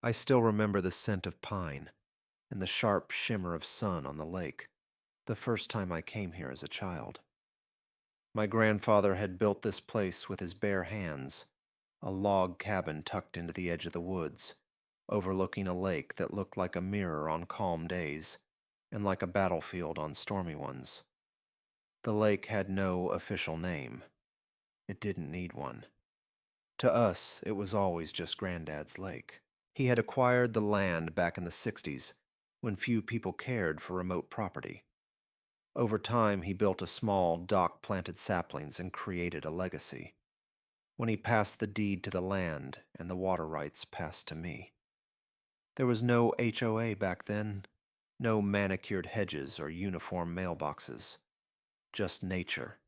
I still remember the scent of pine and the sharp shimmer of sun on the lake, the first time I came here as a child. My grandfather had built this place with his bare hands, a log cabin tucked into the edge of the woods, overlooking a lake that looked like a mirror on calm days and like a battlefield on stormy ones. The lake had no official name. It didn't need one. To us, it was always just Granddad's lake. He had acquired the land back in the 60s when few people cared for remote property. Over time, he built a small dock, planted saplings, and created a legacy. When he passed the deed to the land and the water rights passed to me. There was no HOA back then, no manicured hedges or uniform mailboxes, just nature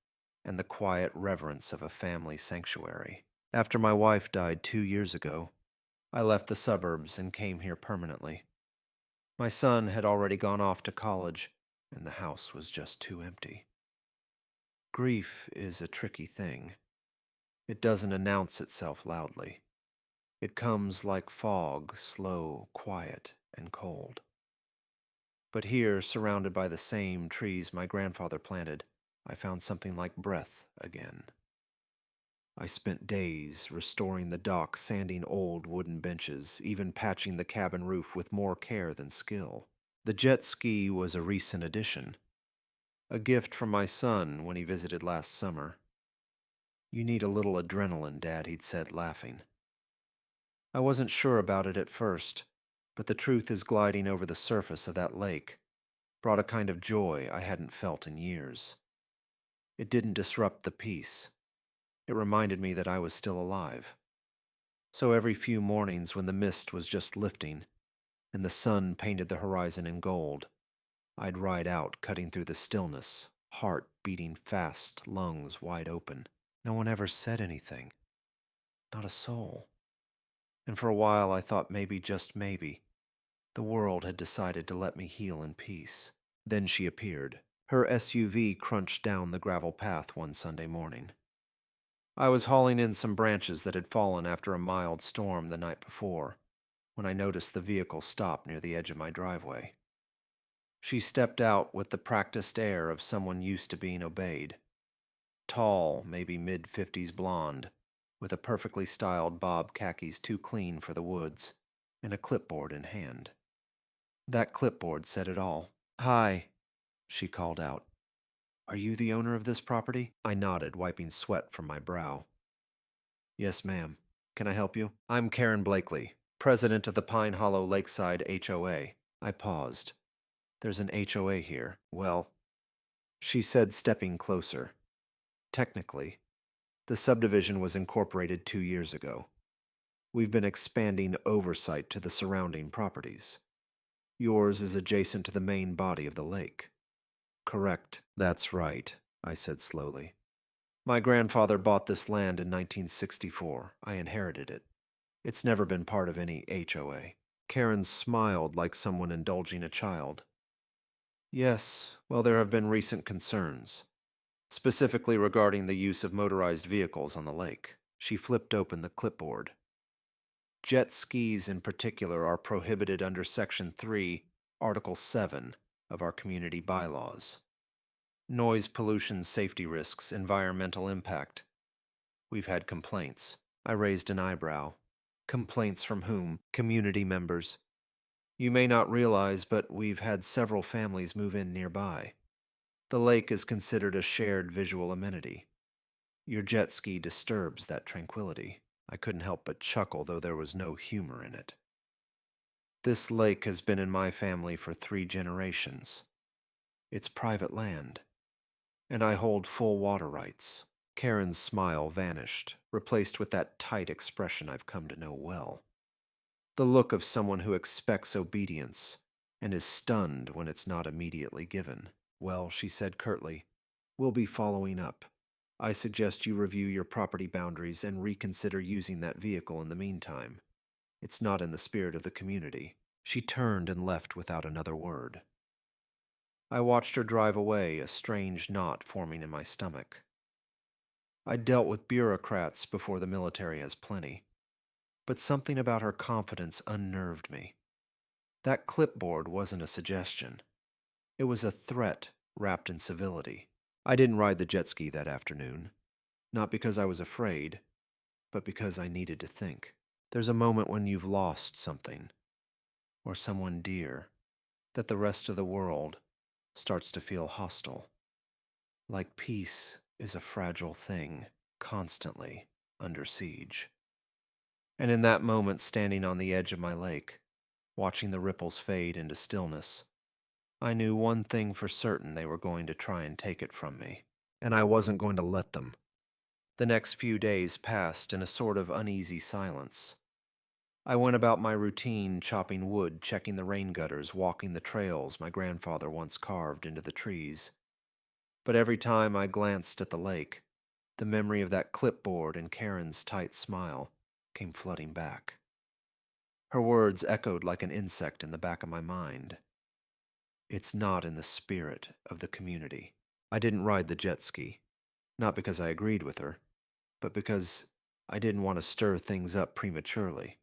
and the quiet reverence of a family sanctuary. After my wife died 2 years ago, I left the suburbs and came here permanently. My son had already gone off to college, and the house was just too empty. Grief is a tricky thing. It doesn't announce itself loudly. It comes like fog, slow, quiet, and cold. But here, surrounded by the same trees my grandfather planted, I found something like breath again. I spent days restoring the dock, sanding old wooden benches, even patching the cabin roof with more care than skill. The jet ski was a recent addition, a gift from my son when he visited last summer. "You need a little adrenaline, Dad," he'd said, laughing. I wasn't sure about it at first, but the truth is gliding over the surface of that lake brought a kind of joy I hadn't felt in years. It didn't disrupt the peace. It reminded me that I was still alive. So every few mornings when the mist was just lifting and the sun painted the horizon in gold, I'd ride out, cutting through the stillness, heart beating fast, lungs wide open. No one ever said anything. Not a soul. And for a while I thought maybe, just maybe, the world had decided to let me heal in peace. Then she appeared. Her SUV crunched down the gravel path one Sunday morning. I was hauling in some branches that had fallen after a mild storm the night before, when I noticed the vehicle stop near the edge of my driveway. She stepped out with the practiced air of someone used to being obeyed. Tall, maybe mid-50s blonde, with a perfectly styled bob khakis too clean for the woods, and a clipboard in hand. That clipboard said it all. "Hi," she called out. "Are you the owner of this property?" I nodded, wiping sweat from my brow. "Yes, ma'am. Can I help you?" "I'm Karen Blakely, president of the Pine Hollow Lakeside HOA. I paused. "There's an HOA here." "Well," she said, stepping closer. "Technically, the subdivision was incorporated 2 years ago. We've been expanding oversight to the surrounding properties. Yours is adjacent to the main body of the lake." "Correct. That's right," I said slowly. "My grandfather bought this land in 1964. I inherited it. It's never been part of any HOA. Karen smiled like someone indulging a child. "Yes, well, there have been recent concerns, specifically regarding the use of motorized vehicles on the lake." She flipped open the clipboard. "Jet skis in particular are prohibited under Section 3, Article 7 of our community bylaws. Noise pollution, safety risks, environmental impact. We've had complaints." I raised an eyebrow. "Complaints from whom?" "Community members. You may not realize, but we've had several families move in nearby. The lake is considered a shared visual amenity. Your jet ski disturbs that tranquility." I couldn't help but chuckle, though there was no humor in it. "This lake has been in my family for 3 generations. It's private land, and I hold full water rights." Karen's smile vanished, replaced with that tight expression I've come to know well. The look of someone who expects obedience and is stunned when it's not immediately given. "Well," she said curtly, "we'll be following up. I suggest you review your property boundaries and reconsider using that vehicle in the meantime. It's not in the spirit of the community." She turned and left without another word. I watched her drive away, a strange knot forming in my stomach. I'd dealt with bureaucrats before the military has plenty, but something about her confidence unnerved me. That clipboard wasn't a suggestion. It was a threat wrapped in civility. I didn't ride the jet ski that afternoon, not because I was afraid, but because I needed to think. There's a moment when you've lost something, or someone dear, that the rest of the world starts to feel hostile. Like peace is a fragile thing, constantly under siege. And in that moment, standing on the edge of my lake, watching the ripples fade into stillness, I knew one thing for certain: they were going to try and take it from me, and I wasn't going to let them. The next few days passed in a sort of uneasy silence. I went about my routine, chopping wood, checking the rain gutters, walking the trails my grandfather once carved into the trees. But every time I glanced at the lake, the memory of that clipboard and Karen's tight smile came flooding back. Her words echoed like an insect in the back of my mind. It's not in the spirit of the community. I didn't ride the jet ski, not because I agreed with her, but because I didn't want to stir things up prematurely.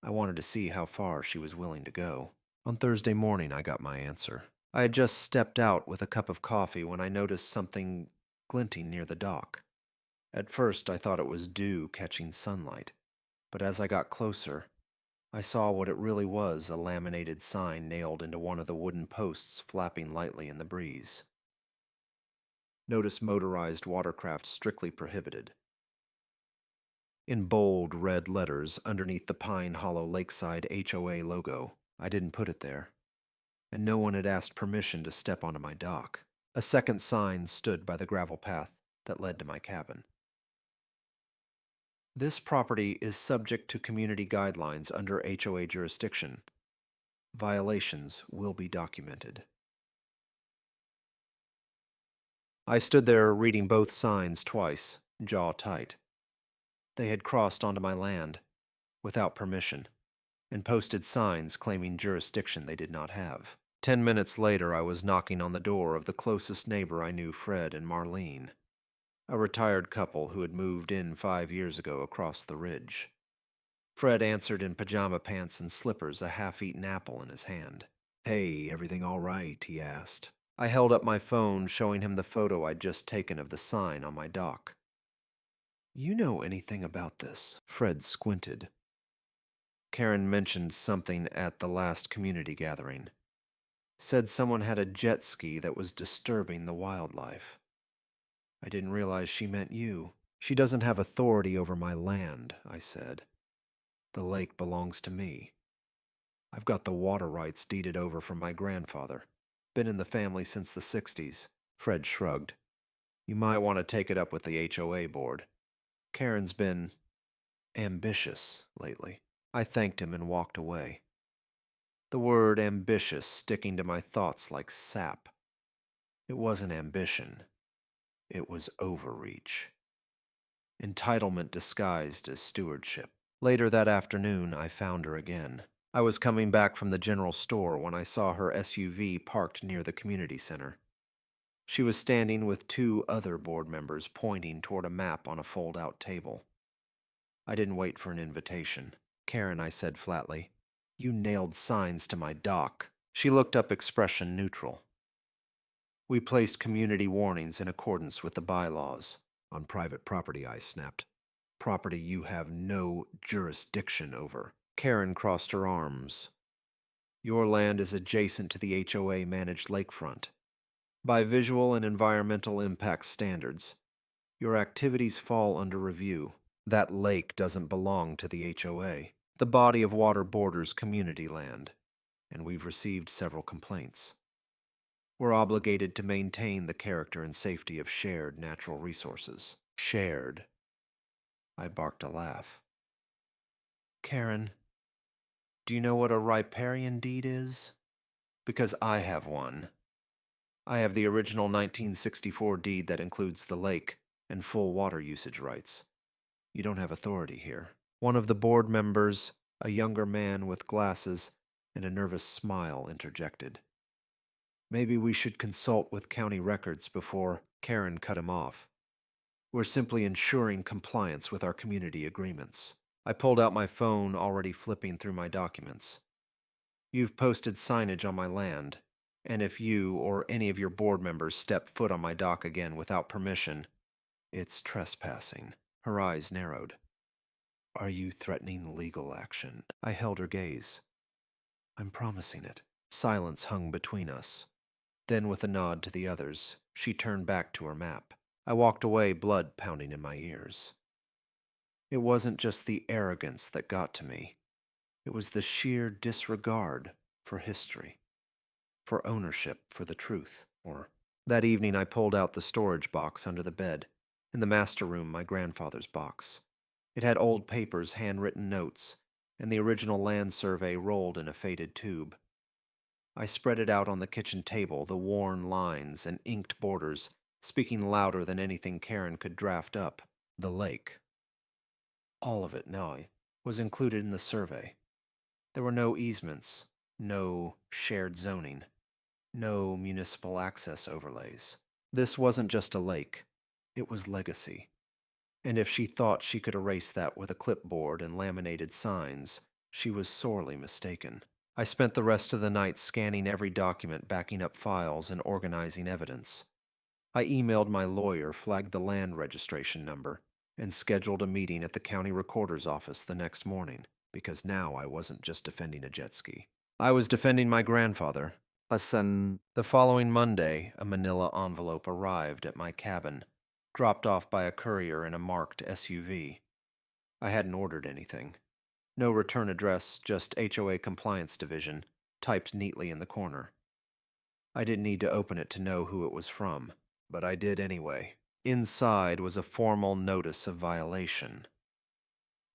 I wanted to see how far she was willing to go. On Thursday morning, I got my answer. I had just stepped out with a cup of coffee when I noticed something glinting near the dock. At first, I thought it was dew catching sunlight, but as I got closer, I saw what it really was: a laminated sign nailed into one of the wooden posts flapping lightly in the breeze. Notice: motorized watercraft strictly prohibited. In bold red letters underneath the Pine Hollow Lakeside HOA logo. I didn't put it there, and no one had asked permission to step onto my dock. A second sign stood by the gravel path that led to my cabin. This property is subject to community guidelines under HOA jurisdiction. Violations will be documented. I stood there reading both signs twice, jaw tight. They had crossed onto my land without permission and posted signs claiming jurisdiction they did not have. 10 minutes later, I was knocking on the door of the closest neighbor I knew, Fred and Marlene, a retired couple who had moved in 5 years ago across the ridge. Fred answered in pajama pants and slippers, a half-eaten apple in his hand. "Hey, everything all right?" he asked. I held up my phone, showing him the photo I'd just taken of the sign on my dock. "You know anything about this?" Fred squinted. "Karen mentioned something at the last community gathering. Said someone had a jet ski that was disturbing the wildlife. I didn't realize she meant you." "She doesn't have authority over my land," I said. "The lake belongs to me. I've got the water rights deeded over from my grandfather. Been in the family since the 60s. Fred shrugged. "You might want to take it up with the HOA board. Karen's been ambitious lately." I thanked him and walked away, the word ambitious sticking to my thoughts like sap. It wasn't ambition. It was overreach. Entitlement disguised as stewardship. Later that afternoon, I found her again. I was coming back from the general store when I saw her SUV parked near the community center. She was standing with 2 other board members, pointing toward a map on a fold-out table. I didn't wait for an invitation. "Karen," I said flatly, "you nailed signs to my dock." She looked up, expression neutral. "We placed community warnings in accordance with the bylaws." "On private property," I snapped. "Property you have no jurisdiction over." Karen crossed her arms. "Your land is adjacent to the HOA-managed lakefront. By visual and environmental impact standards, your activities fall under review. That lake doesn't belong to the HOA. The body of water borders community land, and we've received several complaints. We're obligated to maintain the character and safety of shared natural resources." "Shared." I barked a laugh. "Karen, do you know what a riparian deed is? Because I have one. I have the original 1964 deed that includes the lake and full water usage rights. You don't have authority here." One of the board members, a younger man with glasses and a nervous smile, interjected. "Maybe we should consult with county records before." Karen cut him off. "We're simply ensuring compliance with our community agreements." I pulled out my phone, already flipping through my documents. You've posted signage on my land, and if you or any of your board members step foot on my dock again without permission, it's trespassing. Her eyes narrowed. Are you threatening legal action? I held her gaze. I'm promising it. Silence hung between us. Then, with a nod to the others, she turned back to her map. I walked away, blood pounding in my ears. It wasn't just the arrogance that got to me. It was the sheer disregard for history, for ownership, for the truth. That evening I pulled out the storage box under the bed. In the master room, my grandfather's box. It had old papers, handwritten notes, and the original land survey rolled in a faded tube. I spread it out on the kitchen table, the worn lines and inked borders, speaking louder than anything Karen could draft up. The lake. All of it, now, was included in the survey. There were no easements, no shared zoning, no municipal access overlays. This wasn't just a lake. It was legacy. And if she thought she could erase that with a clipboard and laminated signs, she was sorely mistaken. I spent the rest of the night scanning every document, backing up files, and organizing evidence. I emailed my lawyer, flagged the land registration number, and scheduled a meeting at the county recorder's office the next morning, because now I wasn't just defending a jet ski. I was defending my grandfather. Listen. The following Monday, a manila envelope arrived at my cabin, dropped off by a courier in a marked SUV. I hadn't ordered anything. No return address, just HOA Compliance Division, typed neatly in the corner. I didn't need to open it to know who it was from, but I did anyway. Inside was a formal notice of violation.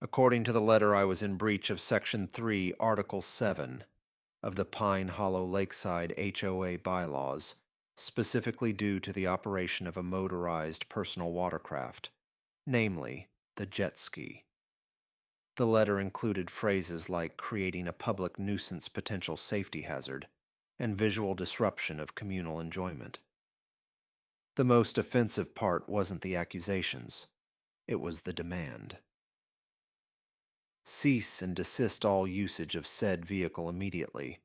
According to the letter, I was in breach of Section 3, Article 7 of the Pine Hollow Lakeside HOA bylaws, specifically due to the operation of a motorized personal watercraft, namely the jet ski. The letter included phrases like creating a public nuisance potential safety hazard and visual disruption of communal enjoyment. The most offensive part wasn't the accusations, it was the demand. Cease and desist all usage of said vehicle immediately,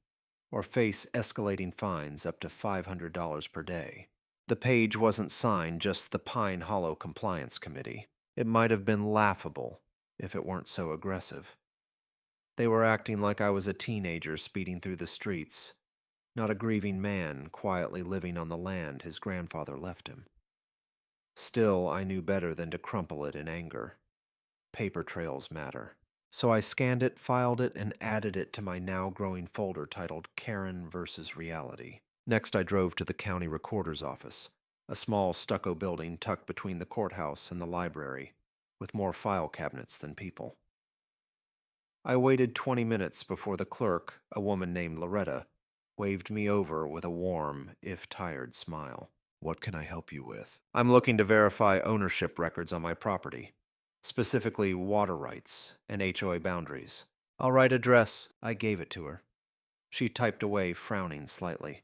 or face escalating fines up to $500 per day. The page wasn't signed, just the Pine Hollow Compliance Committee. It might have been laughable if it weren't so aggressive. They were acting like I was a teenager speeding through the streets, not a grieving man quietly living on the land his grandfather left him. Still, I knew better than to crumple it in anger. Paper trails matter. So I scanned it, filed it, and added it to my now growing folder titled Karen vs. Reality. Next, I drove to the county recorder's office, a small stucco building tucked between the courthouse and the library, with more file cabinets than people. I waited 20 minutes before the clerk, a woman named Loretta, waved me over with a warm, if tired, smile. What can I help you with? I'm looking to verify ownership records on my property, specifically water rights and HOA boundaries. All right, address. I gave it to her. She typed away, frowning slightly.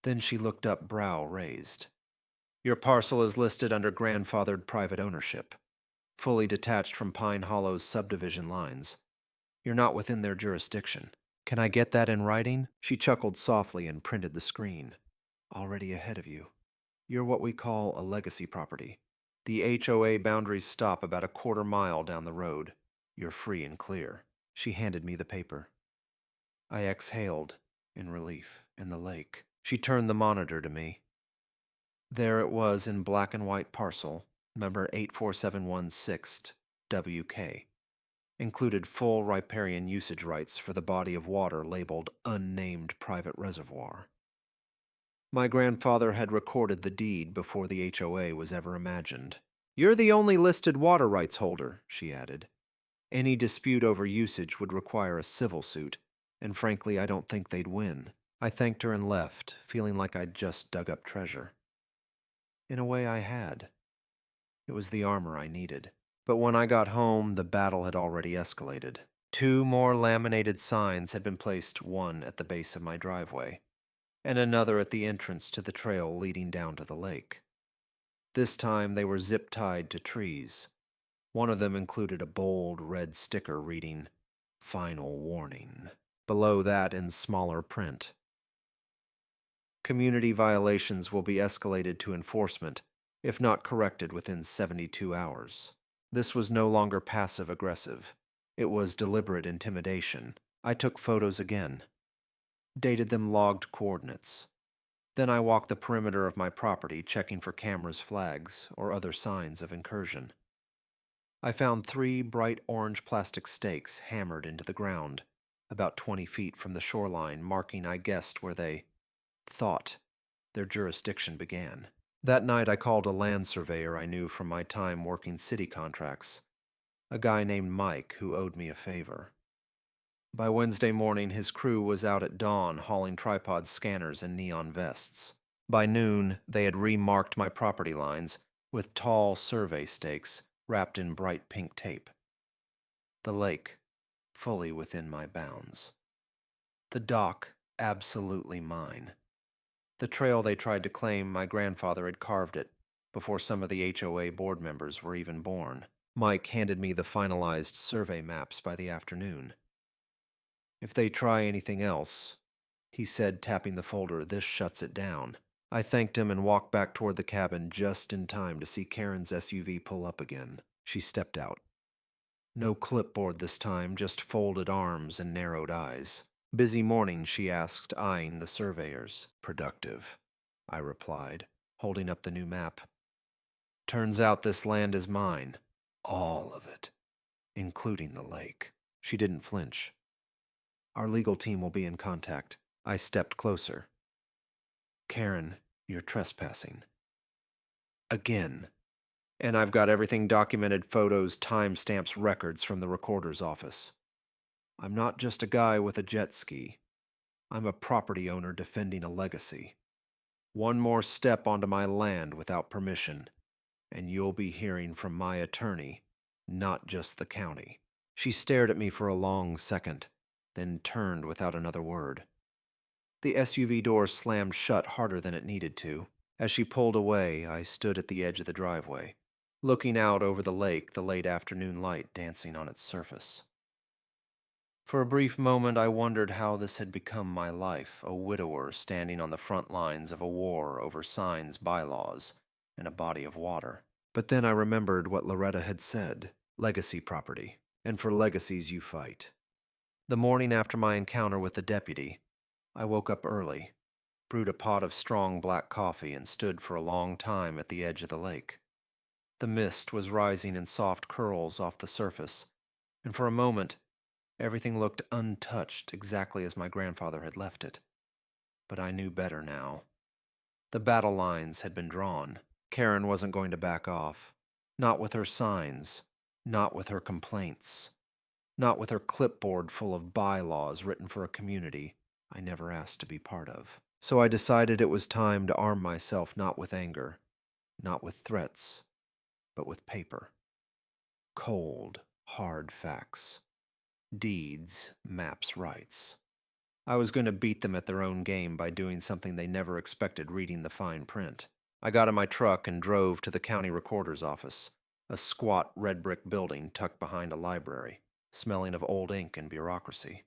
Then she looked up, brow raised. Your parcel is listed under grandfathered private ownership, fully detached from Pine Hollow's subdivision lines. You're not within their jurisdiction. Can I get that in writing? She chuckled softly and printed the screen. Already ahead of you. You're what we call a legacy property. The HOA boundaries stop about a quarter mile down the road. You're free and clear. She handed me the paper. I exhaled in relief. In the lake. She turned the monitor to me. There it was in black and white parcel, number 84716, WK. Included full riparian usage rights for the body of water labeled Unnamed Private Reservoir. My grandfather had recorded the deed before the HOA was ever imagined. You're the only listed water rights holder, she added. Any dispute over usage would require a civil suit, and frankly, I don't think they'd win. I thanked her and left, feeling like I'd just dug up treasure. In a way, I had. It was the armor I needed. But when I got home, the battle had already escalated. 2 more laminated signs had been placed, one at the base of my driveway, and another at the entrance to the trail leading down to the lake. This time they were zip-tied to trees. One of them included a bold red sticker reading, "Final Warning." Below that, in smaller print, "Community violations will be escalated to enforcement if not corrected within 72 hours. This was no longer passive-aggressive. It was deliberate intimidation. I took photos again, dated them logged coordinates. Then I walked the perimeter of my property, checking for cameras, flags, or other signs of incursion. I found 3 bright orange plastic stakes hammered into the ground, about 20 feet from the shoreline, marking, I guessed, where they thought their jurisdiction began. That night I called a land surveyor I knew from my time working city contracts, a guy named Mike who owed me a favor. By Wednesday morning, his crew was out at dawn hauling tripod scanners and neon vests. By noon, they had remarked my property lines with tall survey stakes wrapped in bright pink tape. The lake, fully within my bounds. The dock, absolutely mine. The trail they tried to claim, my grandfather had carved it before some of the HOA board members were even born. Mike handed me the finalized survey maps by the afternoon. "If they try anything else," he said, tapping the folder, "this shuts it down." I thanked him and walked back toward the cabin just in time to see Karen's SUV pull up again. She stepped out. No clipboard this time, just folded arms and narrowed eyes. "Busy morning?" she asked, eyeing the surveyors. "Productive," I replied, holding up the new map. "Turns out this land is mine. All of it, including the lake." She didn't flinch. "Our legal team will be in contact." I stepped closer. "Karen, you're trespassing." Again. And I've got everything documented: photos, timestamps, records from the recorder's office. I'm not just a guy with a jet ski. I'm a property owner defending a legacy. One more step onto my land without permission, and you'll be hearing from my attorney, not just the county. She stared at me for a long second, then turned without another word. The SUV door slammed shut harder than it needed to. As she pulled away, I stood at the edge of the driveway, looking out over the lake, the late afternoon light dancing on its surface. For a brief moment I wondered how this had become my life, a widower standing on the front lines of a war over signs, bylaws, and a body of water. But then I remembered what Loretta had said: legacy property, and for legacies you fight. The morning after my encounter with the deputy, I woke up early, brewed a pot of strong black coffee, and stood for a long time at the edge of the lake. The mist was rising in soft curls off the surface, and for a moment, everything looked untouched, exactly as my grandfather had left it. But I knew better now. The battle lines had been drawn. Karen wasn't going to back off. Not with her signs. Not with her complaints. Not with her clipboard full of bylaws written for a community I never asked to be part of. So I decided it was time to arm myself not with anger, not with threats, but with paper. Cold, hard facts. Deeds, maps, rights. I was going to beat them at their own game by doing something they never expected, reading the fine print. I got in my truck and drove to the county recorder's office, a squat red brick building tucked behind a library, smelling of old ink and bureaucracy.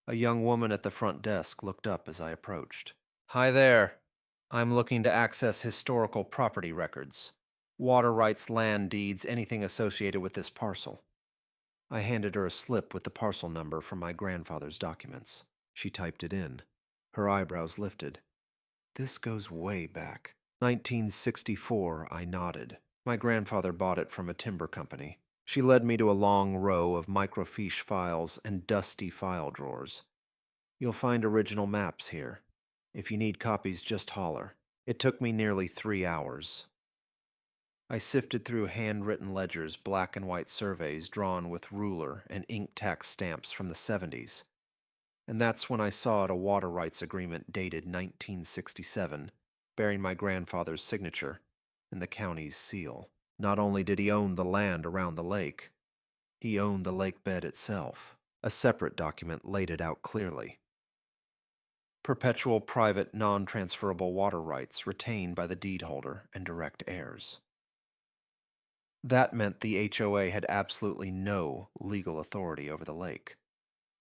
A young woman at the front desk looked up as I approached. "Hi there. I'm looking to access historical property records, water rights, land deeds, anything associated with this parcel." I handed her a slip with the parcel number from my grandfather's documents. She typed it in. Her eyebrows lifted. "This goes way back. 1964, I nodded. My grandfather bought it from a timber company. She led me to a long row of microfiche files and dusty file drawers. "You'll find original maps here. If you need copies, just holler." It took me nearly 3 hours. I sifted through handwritten ledgers, black and white surveys drawn with ruler and ink tax stamps from the 70s. And that's when I saw a water rights agreement dated 1967, bearing my grandfather's signature and the county's seal. Not only did he own the land around the lake, he owned the lake bed itself. A separate document laid it out clearly. Perpetual private, non-transferable water rights retained by the deed holder and direct heirs. That meant the HOA had absolutely no legal authority over the lake.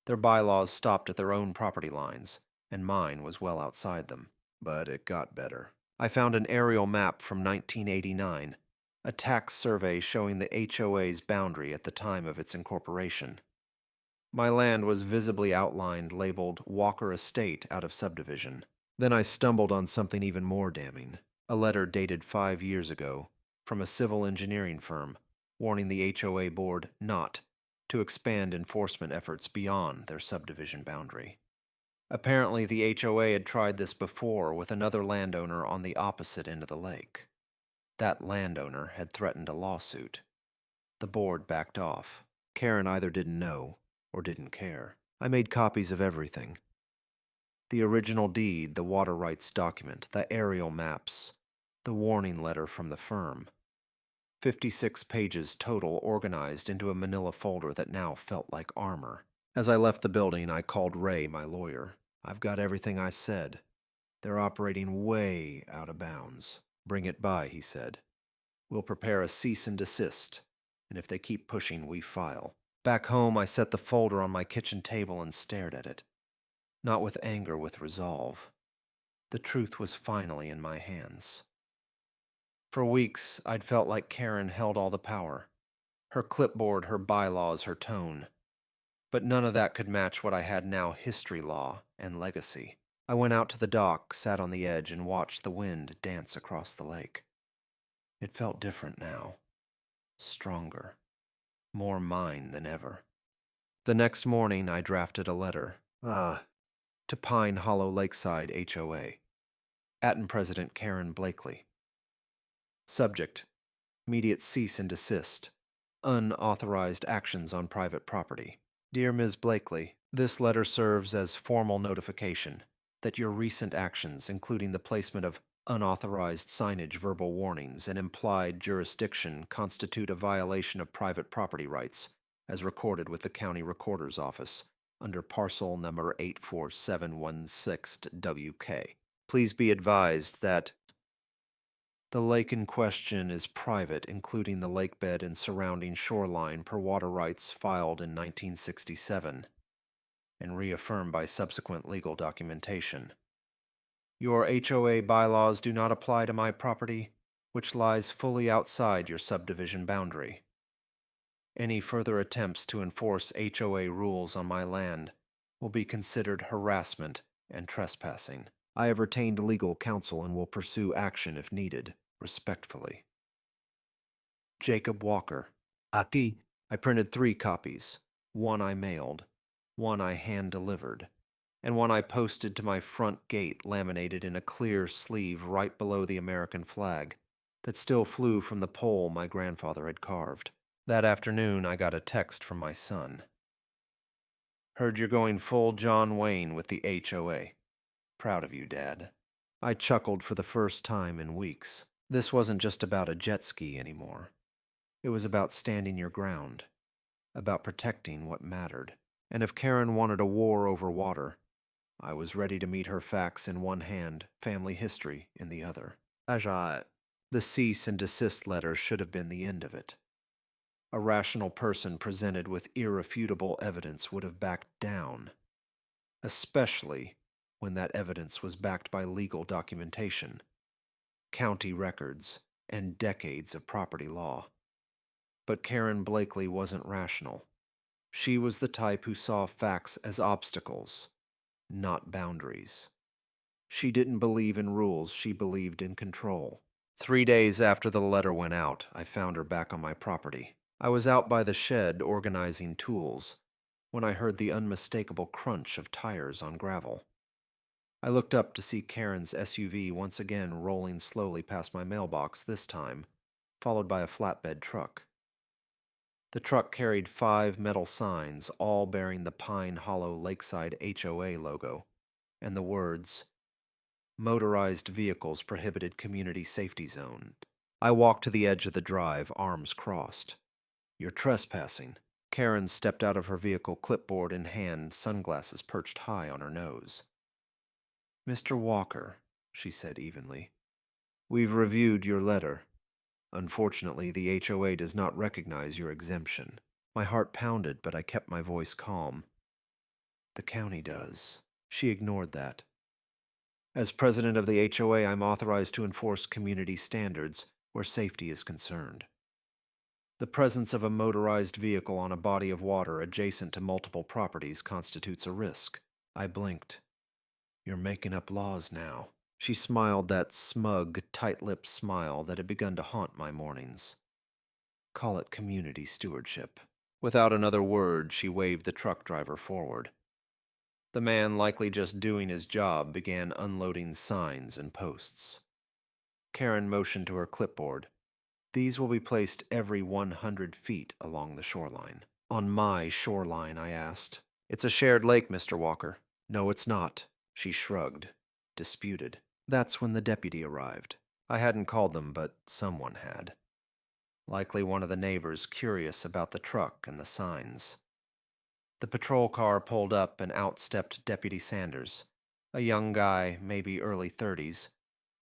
Their bylaws stopped at their own property lines, and mine was well outside them. But it got better. I found an aerial map from 1989, a tax survey showing the HOA's boundary at the time of its incorporation. My land was visibly outlined, labeled Walker Estate out of subdivision. Then I stumbled on something even more damning, a letter dated 5 years ago from a civil engineering firm warning the HOA board not to expand enforcement efforts beyond their subdivision boundary. Apparently, the HOA had tried this before with another landowner on the opposite end of the lake. That landowner had threatened a lawsuit. The board backed off. Karen either didn't know or didn't care. I made copies of everything. The original deed, the water rights document, the aerial maps, the warning letter from the firm. 56 pages total organized into a manila folder that now felt like armor. As I left the building, I called Ray, my lawyer. I've got everything I said. They're operating way out of bounds. Bring it by, he said. We'll prepare a cease and desist, and if they keep pushing, we file. Back home, I set the folder on my kitchen table and stared at it. Not with anger, with resolve. The truth was finally in my hands. For weeks, I'd felt like Karen held all the power. Her clipboard, her bylaws, her tone. But none of that could match what I had now: history, law, and legacy. I went out to the dock, sat on the edge, and watched the wind dance across the lake. It felt different now. Stronger. More mine than ever. The next morning, I drafted a letter. To Pine Hollow Lakeside HOA. Atten President Karen Blakely. Subject: immediate cease and desist. Unauthorized actions on private property. Dear Ms. Blakely, this letter serves as formal notification that your recent actions, including the placement of unauthorized signage, verbal warnings, and implied jurisdiction, constitute a violation of private property rights, as recorded with the County Recorder's Office under parcel number 84716-WK. Please be advised that the lake in question is private, including the lakebed and surrounding shoreline, per water rights filed in 1967 and reaffirmed by subsequent legal documentation. Your HOA bylaws do not apply to my property, which lies fully outside your subdivision boundary. Any further attempts to enforce HOA rules on my land will be considered harassment and trespassing. I have retained legal counsel and will pursue action if needed. Respectfully. Jacob Walker. Aquí. I printed 3 copies. One I mailed, one I hand-delivered, and one I posted to my front gate laminated in a clear sleeve right below the American flag that still flew from the pole my grandfather had carved. That afternoon, I got a text from my son. Heard you're going full John Wayne with the HOA. Proud of you, Dad. I chuckled for the first time in weeks. This wasn't just about a jet ski anymore. It was about standing your ground, about protecting what mattered. And if Karen wanted a war over water, I was ready to meet her facts in one hand, family history in the other. The cease and desist letter should have been the end of it. A rational person presented with irrefutable evidence would have backed down, especially when that evidence was backed by legal documentation, county records, and decades of property law. But Karen Blakely wasn't rational. She was the type who saw facts as obstacles, not boundaries. She didn't believe in rules, she believed in control. 3 days after the letter went out, I found her back on my property. I was out by the shed organizing tools when I heard the unmistakable crunch of tires on gravel. I looked up to see Karen's SUV once again rolling slowly past my mailbox, this time followed by a flatbed truck. The truck carried 5 metal signs, all bearing the Pine Hollow Lakeside HOA logo, and the words, "Motorized Vehicles Prohibited Community Safety Zone." I walked to the edge of the drive, arms crossed. "You're trespassing." Karen stepped out of her vehicle, clipboard in hand, sunglasses perched high on her nose. "Mr. Walker," she said evenly, "we've reviewed your letter. Unfortunately, the HOA does not recognize your exemption. My heart pounded, but I kept my voice calm. The county does. She ignored that. As president of the HOA, I'm authorized to enforce community standards where safety is concerned. The presence of a motorized vehicle on a body of water adjacent to multiple properties constitutes a risk. I blinked. You're making up laws now. She smiled that smug, tight-lipped smile that had begun to haunt my mornings. Call it community stewardship. Without another word, she waved the truck driver forward. The man, likely just doing his job, began unloading signs and posts. Karen motioned to her clipboard. These will be placed every 100 feet along the shoreline. On my shoreline, I asked. It's a shared lake, Mr. Walker. No, it's not. She shrugged, disputed. That's when the deputy arrived. I hadn't called them, but someone had. Likely one of the neighbors curious about the truck and the signs. The patrol car pulled up and out stepped Deputy Sanders, a young guy, maybe early 30s,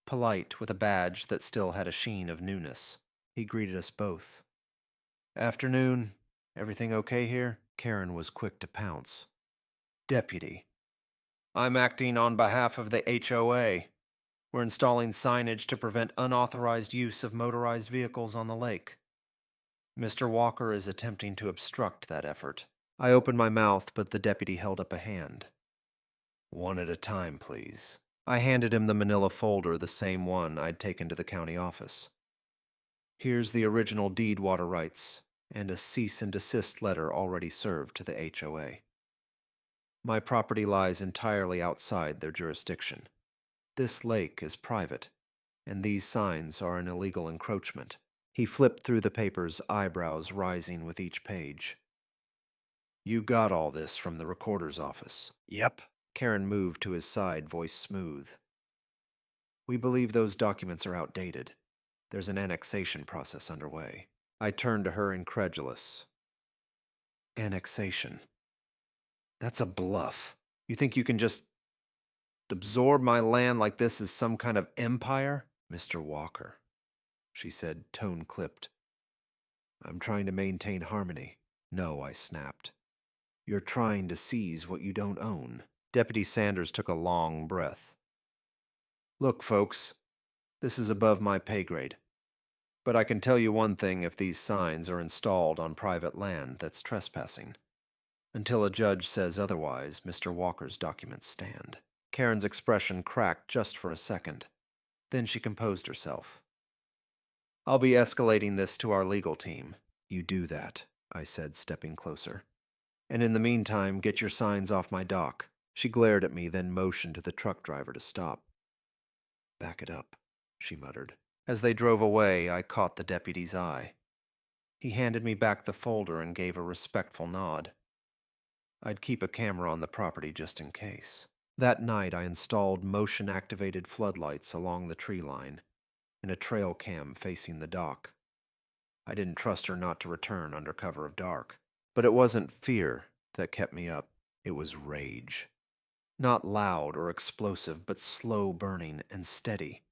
polite with a badge that still had a sheen of newness. He greeted us both. Afternoon. Everything okay here? Karen was quick to pounce. Deputy. I'm acting on behalf of the HOA. We're installing signage to prevent unauthorized use of motorized vehicles on the lake. Mr. Walker is attempting to obstruct that effort. I opened my mouth, but the deputy held up a hand. One at a time, please. I handed him the manila folder, the same one I'd taken to the county office. Here's the original deed water rights, and a cease and desist letter already served to the HOA. My property lies entirely outside their jurisdiction. This lake is private, and these signs are an illegal encroachment. He flipped through the papers, eyebrows rising with each page. You got all this from the recorder's office. Yep. Karen moved to his side, voice smooth. We believe those documents are outdated. There's an annexation process underway. I turned to her incredulous. Annexation. That's a bluff. You think you can just absorb my land like this is some kind of empire? Mr. Walker, she said, tone clipped. I'm trying to maintain harmony. No, I snapped. You're trying to seize what you don't own. Deputy Sanders took a long breath. Look, folks, this is above my pay grade. But I can tell you one thing: if these signs are installed on private land, that's trespassing. Until a judge says otherwise, Mr. Walker's documents stand. Karen's expression cracked just for a second. Then she composed herself. I'll be escalating this to our legal team. You do that, I said, stepping closer. And in the meantime, get your signs off my dock. She glared at me, then motioned to the truck driver to stop. Back it up, she muttered. As they drove away, I caught the deputy's eye. He handed me back the folder and gave a respectful nod. I'd keep a camera on the property just in case. That night, I installed motion-activated floodlights along the tree line and a trail cam facing the dock. I didn't trust her not to return under cover of dark. But it wasn't fear that kept me up. It was rage. Not loud or explosive, but slow burning and steady.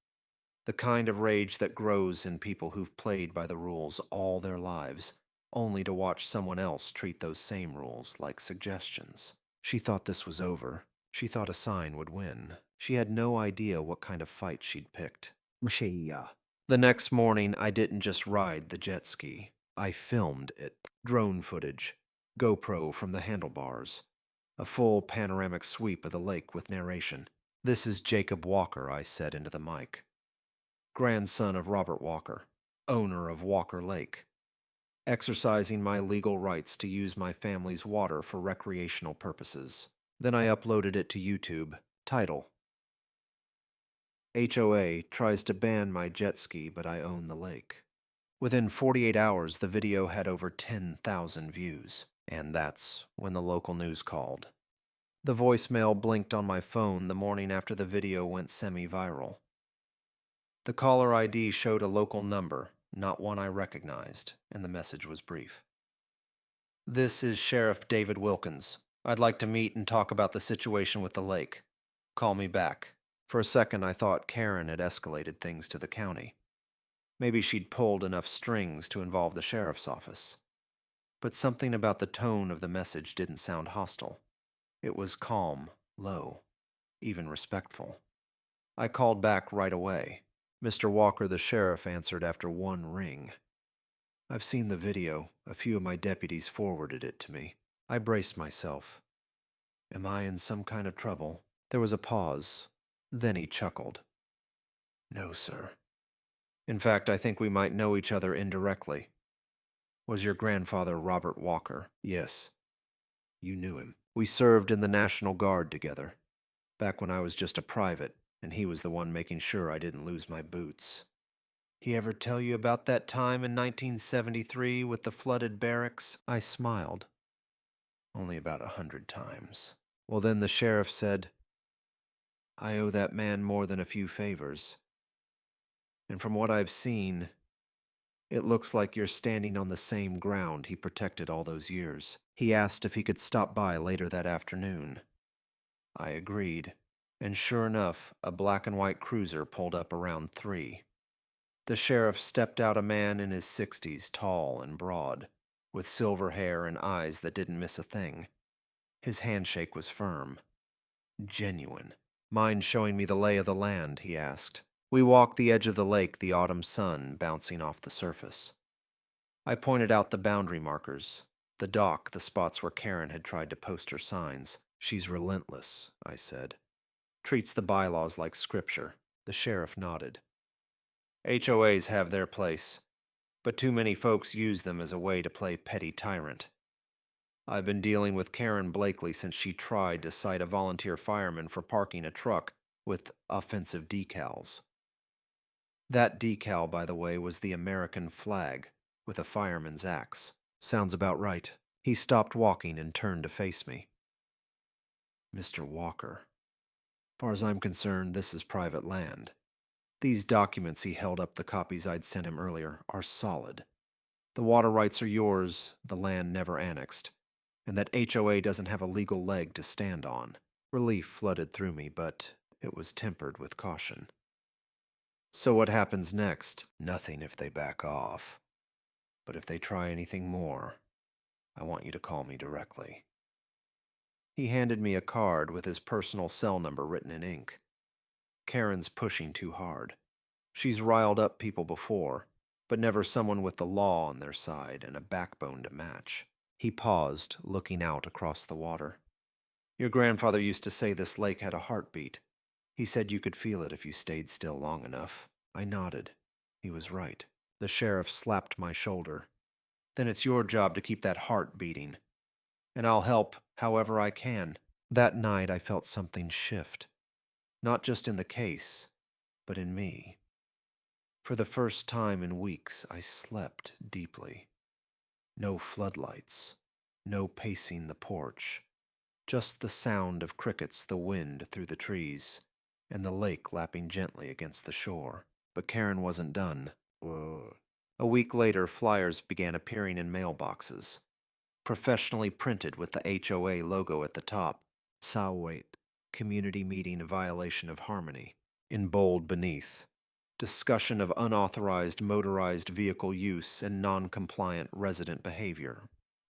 The kind of rage that grows in people who've played by the rules all their lives, only to watch someone else treat those same rules like suggestions. She thought this was over. She thought a sign would win. She had no idea what kind of fight she'd picked. The next morning, I didn't just ride the jet ski. I filmed it. Drone footage. GoPro from the handlebars. A full panoramic sweep of the lake with narration. This is Jacob Walker, I said into the mic. Grandson of Robert Walker, owner of Walker Lake. Exercising my legal rights to use my family's water for recreational purposes. Then I uploaded it to YouTube. Title: HOA tries to ban my jet ski, but I own the lake. Within 48 hours, the video had over 10,000 views. And that's when the local news called. The voicemail blinked on my phone the morning after the video went semi-viral. The caller ID showed a local number, not one I recognized, and the message was brief. This is Sheriff David Wilkins. I'd like to meet and talk about the situation with the lake. Call me back. For a second, I thought Karen had escalated things to the county. Maybe she'd pulled enough strings to involve the sheriff's office. But something about the tone of the message didn't sound hostile. It was calm, low, even respectful. I called back right away. Mr. Walker, the sheriff, answered after one ring. I've seen the video. A few of my deputies forwarded it to me. I braced myself. Am I in some kind of trouble? There was a pause. Then he chuckled. No, sir. In fact, I think we might know each other indirectly. Was your grandfather Robert Walker? Yes. You knew him. We served in the National Guard together, back when I was just a private, and he was the one making sure I didn't lose my boots. He ever tell you about that time in 1973 with the flooded barracks? I smiled. Only about 100 times. Well, then the sheriff said, I owe that man more than a few favors. And from what I've seen, it looks like you're standing on the same ground he protected all those years. He asked if he could stop by later that afternoon. I agreed, and sure enough, a black and white cruiser pulled up around 3. The sheriff stepped out a man in his 60s, tall and broad, with silver hair and eyes that didn't miss a thing. His handshake was firm. Genuine. Mind showing me the lay of the land, he asked. We walked the edge of the lake, the autumn sun bouncing off the surface. I pointed out the boundary markers, the dock, the spots where Karen had tried to post her signs. She's relentless, I said. Treats the bylaws like scripture. The sheriff nodded. HOAs have their place, but too many folks use them as a way to play petty tyrant. I've been dealing with Karen Blakely since she tried to cite a volunteer fireman for parking a truck with offensive decals. That decal, by the way, was the American flag with a fireman's axe. Sounds about right. He stopped walking and turned to face me. Mr. Walker, far as I'm concerned, this is private land. These documents, he held up the copies I'd sent him earlier, are solid. The water rights are yours, the land never annexed, and that HOA doesn't have a legal leg to stand on. Relief flooded through me, but it was tempered with caution. So what happens next? Nothing if they back off. But if they try anything more, I want you to call me directly. He handed me a card with his personal cell number written in ink. Karen's pushing too hard. She's riled up people before, but never someone with the law on their side and a backbone to match. He paused, looking out across the water. Your grandfather used to say this lake had a heartbeat. He said you could feel it if you stayed still long enough. I nodded. He was right. The sheriff slapped my shoulder. Then it's your job to keep that heart beating. And I'll help however I can. That night I felt something shift. Not just in the case, but in me. For the first time in weeks, I slept deeply. No floodlights, no pacing the porch. Just the sound of crickets, the wind through the trees, and the lake lapping gently against the shore. But Karen wasn't done. Whoa. A week later, flyers began appearing in mailboxes, professionally printed with the HOA logo at the top. Sawwait, community meeting violation of harmony. In bold beneath, discussion of unauthorized motorized vehicle use and non-compliant resident behavior.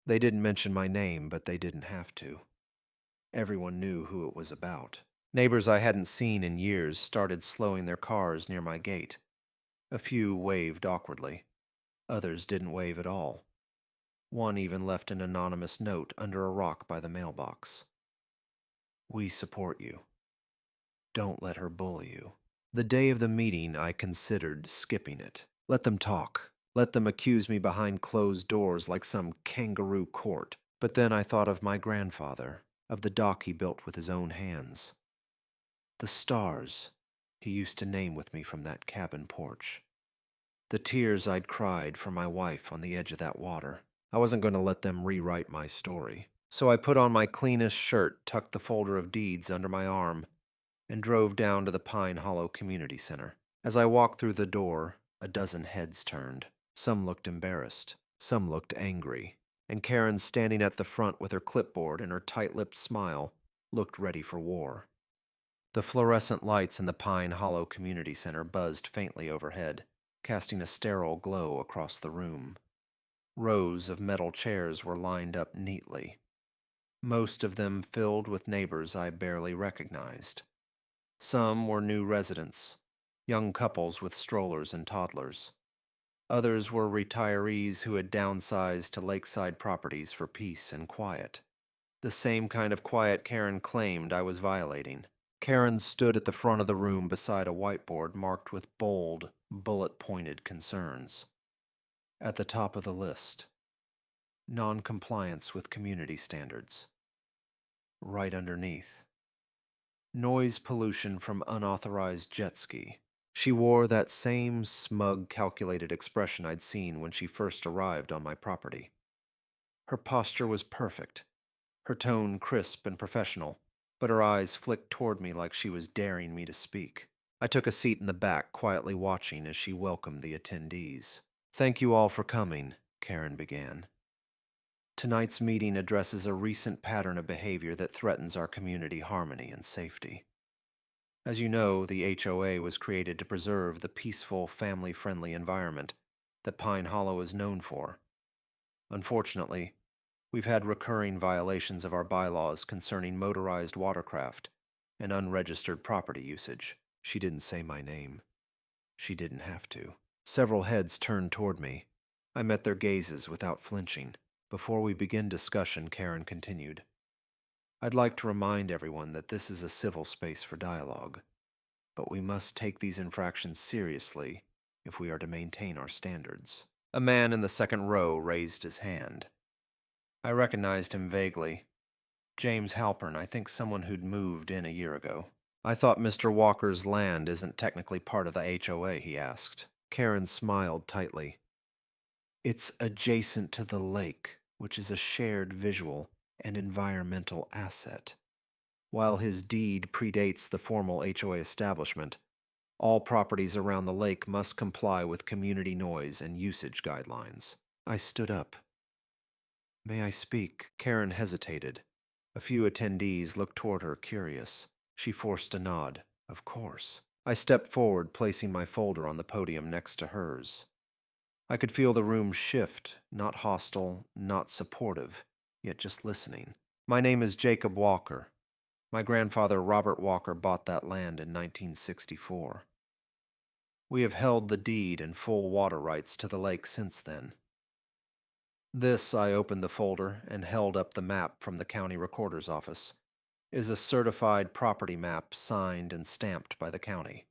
They didn't mention my name, but they didn't have to. Everyone knew who it was about. Neighbors I hadn't seen in years started slowing their cars near my gate. A few waved awkwardly. Others didn't wave at all. One even left an anonymous note under a rock by the mailbox. We support you. Don't let her bully you. The day of the meeting, I considered skipping it. Let them talk. Let them accuse me behind closed doors like some kangaroo court. But then I thought of my grandfather, of the dock he built with his own hands. The stars he used to name with me from that cabin porch. The tears I'd cried for my wife on the edge of that water. I wasn't going to let them rewrite my story. So I put on my cleanest shirt, tucked the folder of deeds under my arm, and drove down to the Pine Hollow Community Center. As I walked through the door, a dozen heads turned. Some looked embarrassed. Some looked angry. And Karen, standing at the front with her clipboard and her tight-lipped smile, looked ready for war. The fluorescent lights in the Pine Hollow Community Center buzzed faintly overhead. casting a sterile glow across the room. Rows of metal chairs were lined up neatly, most of them filled with neighbors I barely recognized. Some were new residents, young couples with strollers and toddlers. Others were retirees who had downsized to lakeside properties for peace and quiet. The same kind of quiet Karen claimed I was violating. Karen stood at the front of the room beside a whiteboard marked with bold, bullet-pointed concerns. At the top of the list, non-compliance with community standards. Right underneath, noise pollution from unauthorized jet ski. She wore that same smug, calculated expression I'd seen when she first arrived on my property. Her posture was perfect, her tone crisp and professional, but her eyes flicked toward me like she was daring me to speak. I took a seat in the back, quietly watching as she welcomed the attendees. "Thank you all for coming," Karen began. "Tonight's meeting addresses a recent pattern of behavior that threatens our community harmony and safety. As you know, the HOA was created to preserve the peaceful, family-friendly environment that Pine Hollow is known for. Unfortunately, we've had recurring violations of our bylaws concerning motorized watercraft and unregistered property usage." She didn't say my name. She didn't have to. Several heads turned toward me. I met their gazes without flinching. Before we begin discussion, Karen continued, "I'd like to remind everyone that this is a civil space for dialogue, but we must take these infractions seriously if we are to maintain our standards." A man in the second row raised his hand. I recognized him vaguely. James Halpern, I think someone who'd moved in a year ago. "I thought Mr. Walker's land isn't technically part of the HOA, he asked. Karen smiled tightly. "It's adjacent to the lake, which is a shared visual and environmental asset. While his deed predates the formal HOA establishment, all properties around the lake must comply with community noise and usage guidelines." I stood up. "May I speak?" Karen hesitated. A few attendees looked toward her, curious. She forced a nod. "Of course." I stepped forward, placing my folder on the podium next to hers. I could feel the room shift, not hostile, not supportive, yet just listening. "My name is Jacob Walker. My grandfather Robert Walker bought that land in 1964. We have held the deed and full water rights to the lake since then." This, I opened the folder and held up the map from the county recorder's office, is a certified property map signed and stamped by the county.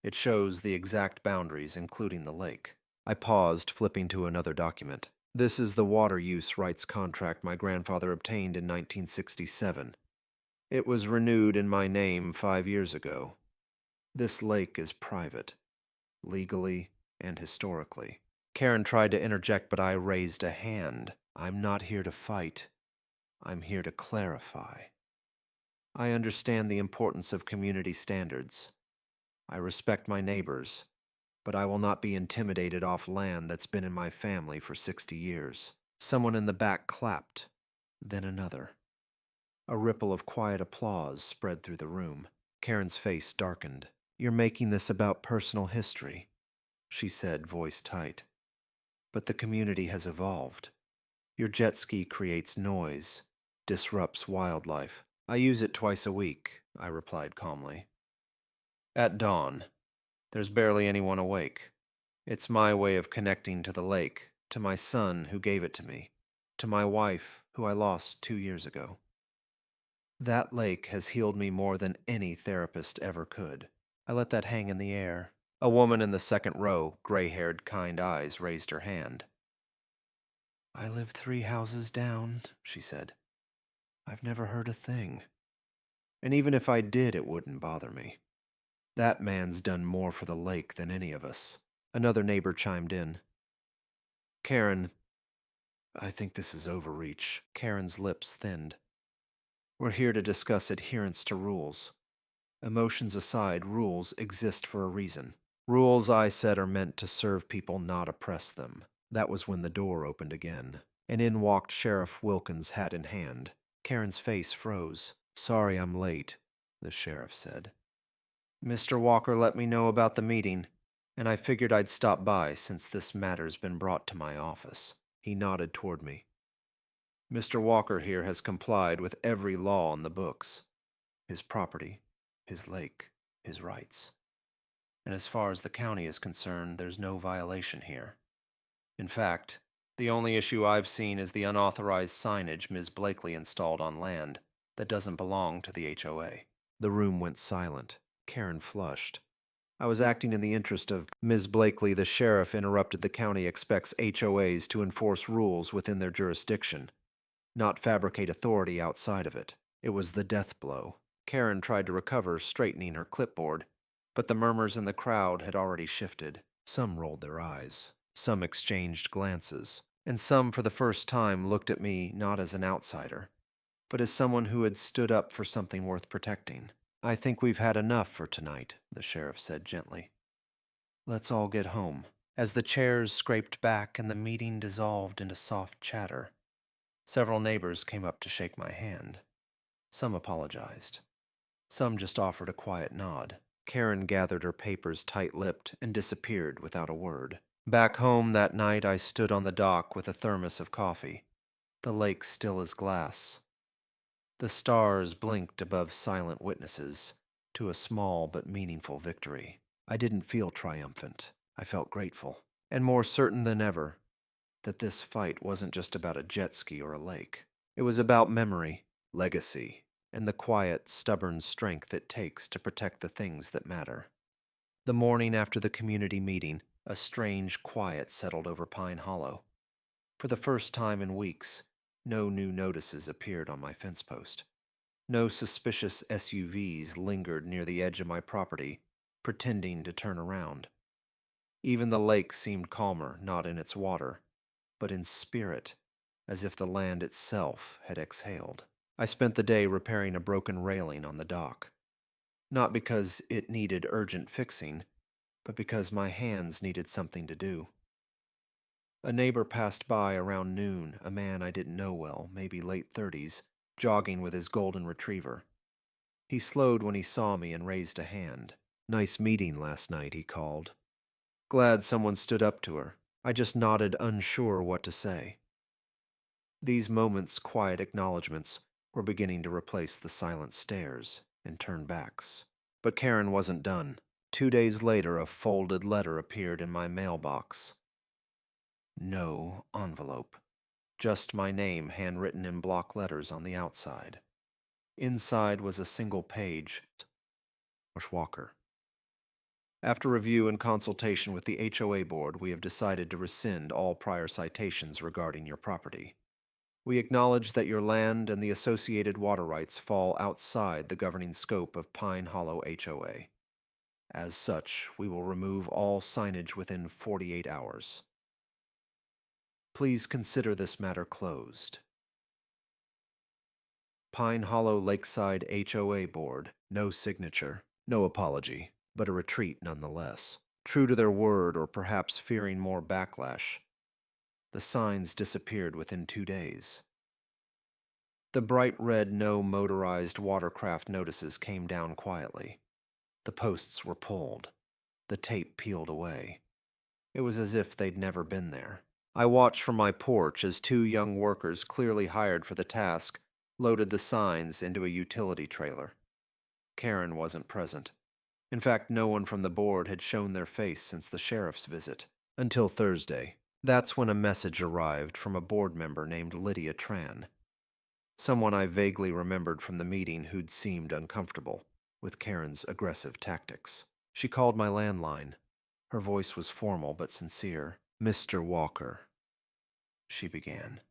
It shows the exact boundaries, including the lake. I paused, flipping to another document. "This is the water use rights contract my grandfather obtained in 1967. It was renewed in my name 5 years ago. This lake is private, legally and historically." Karen tried to interject, but I raised a hand. "I'm not here to fight. I'm here to clarify. I understand the importance of community standards. I respect my neighbors, but I will not be intimidated off land that's been in my family for 60 years. Someone in the back clapped, then another. A ripple of quiet applause spread through the room. Karen's face darkened. "You're making this about personal history," she said, voice tight. "But the community has evolved. Your jet ski creates noise, disrupts wildlife. I use it twice a week," I replied calmly. "At dawn. There's barely anyone awake. It's my way of connecting to the lake, to my son who gave it to me, to my wife who I lost 2 years ago. That lake has healed me more than any therapist ever could." I let that hang in the air. A woman in the second row, gray-haired, kind eyes, raised her hand. "I live 3 houses down," she said. "I've never heard a thing. And even if I did, it wouldn't bother me. That man's done more for the lake than any of us." Another neighbor chimed in. "Karen, I think this is overreach." Karen's lips thinned. "We're here to discuss adherence to rules. Emotions aside, rules exist for a reason. Rules, I said, are meant to serve people, not oppress them." That was when the door opened again, and in walked Sheriff Wilkins, hat in hand. Karen's face froze. "Sorry I'm late," the sheriff said. "Mr. Walker let me know about the meeting. and I figured I'd stop by since this matter's been brought to my office. He nodded toward me. Mr. Walker here has complied with every law on the books. His property, his lake, his rights. And as far as the county is concerned, there's no violation here. In fact, the only issue I've seen is the unauthorized signage Ms. Blakely installed on land that doesn't belong to the HOA. The room went silent. Karen flushed. I was acting in the interest of Ms. Blakely. The sheriff interrupted. The county expects HOAs to enforce rules within their jurisdiction, not fabricate authority outside of it. It was the death blow. Karen tried to recover, straightening her clipboard, but the murmurs in the crowd had already shifted. Some rolled their eyes, some exchanged glances, and some for the first time looked at me not as an outsider, but as someone who had stood up for something worth protecting. I think we've had enough for tonight, the sheriff said gently. Let's all get home. As the chairs scraped back and the meeting dissolved into soft chatter, several neighbors came up to shake my hand. Some apologized. Some just offered a quiet nod. Karen gathered her papers tight-lipped and disappeared without a word. Back home that night, I stood on the dock with a thermos of coffee, the lake still as glass. The stars blinked above silent witnesses to a small but meaningful victory. I didn't feel triumphant. I felt grateful, and more certain than ever that this fight wasn't just about a jet ski or a lake. It was about memory, legacy, and the quiet, stubborn strength it takes to protect the things that matter. The morning after the community meeting, a strange quiet settled over Pine Hollow. For the first time in weeks, no new notices appeared on my fence post. No suspicious SUVs lingered near the edge of my property, pretending to turn around. Even the lake seemed calmer, not in its water, but in spirit, as if the land itself had exhaled. I spent the day repairing a broken railing on the dock. Not because it needed urgent fixing, but because my hands needed something to do. A neighbor passed by around noon, a man I didn't know well, maybe late 30s, jogging with his golden retriever. He slowed when he saw me and raised a hand. "Nice meeting last night," he called. Glad someone stood up to her. I just nodded, unsure what to say. These moments, quiet acknowledgments, were beginning to replace the silent stares and turnbacks. But Karen wasn't done. 2 days later, a folded letter appeared in my mailbox. No envelope. Just my name handwritten in block letters on the outside. Inside was a single page. Walker. After review and consultation with the HOA board, we have decided to rescind all prior citations regarding your property. We acknowledge that your land and the associated water rights fall outside the governing scope of Pine Hollow HOA. As such, we will remove all signage within 48 hours. Please consider this matter closed. Pine Hollow Lakeside HOA Board, no signature, no apology, but a retreat nonetheless. True to their word, or perhaps fearing more backlash, the signs disappeared within 2 days. The bright red no motorized watercraft notices came down quietly. The posts were pulled, the tape peeled away. It was as if they'd never been there. I watched from my porch as 2 young workers, clearly hired for the task, loaded the signs into a utility trailer. Karen wasn't present. In fact, no one from the board had shown their face since the sheriff's visit, until Thursday. That's when a message arrived from a board member named Lydia Tran, someone I vaguely remembered from the meeting who'd seemed uncomfortable with Karen's aggressive tactics. She called my landline. Her voice was formal but sincere. "Mr. Walker," she began.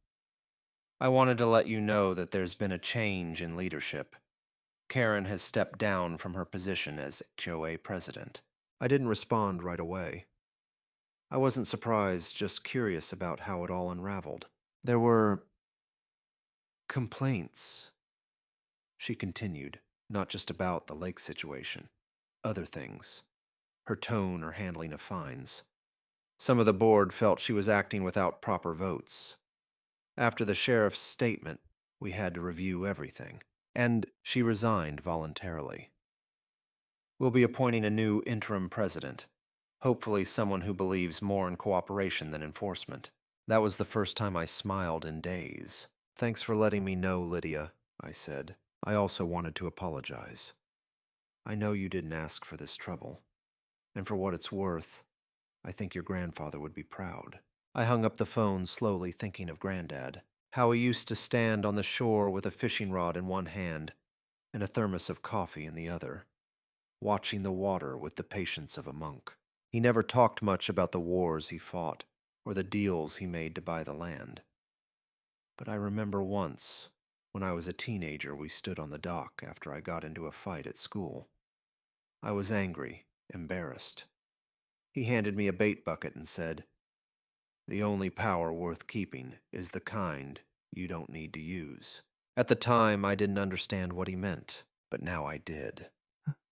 "I wanted to let you know that there's been a change in leadership. Karen has stepped down from her position as HOA president." I didn't respond right away. I wasn't surprised, just curious about how it all unraveled. "There were complaints," she continued, "not just about the lake situation. Other things. Her tone or handling of fines. Some of the board felt she was acting without proper votes. After the sheriff's statement, we had to review everything, and she resigned voluntarily. We'll be appointing a new interim president, Hopefully someone who believes more in cooperation than enforcement. That was the first time I smiled in days. "Thanks for letting me know, Lydia," I said. "I also wanted to apologize. I know you didn't ask for this trouble. And for what it's worth, I think your grandfather would be proud." I hung up the phone, slowly thinking of Granddad. How he used to stand on the shore with a fishing rod in one hand and a thermos of coffee in the other, watching the water with the patience of a monk. He never talked much about the wars he fought or the deals he made to buy the land. But I remember once, when I was a teenager, we stood on the dock after I got into a fight at school. I was angry, embarrassed. He handed me a bait bucket and said, "The only power worth keeping is the kind you don't need to use." At the time, I didn't understand what he meant, but now I did.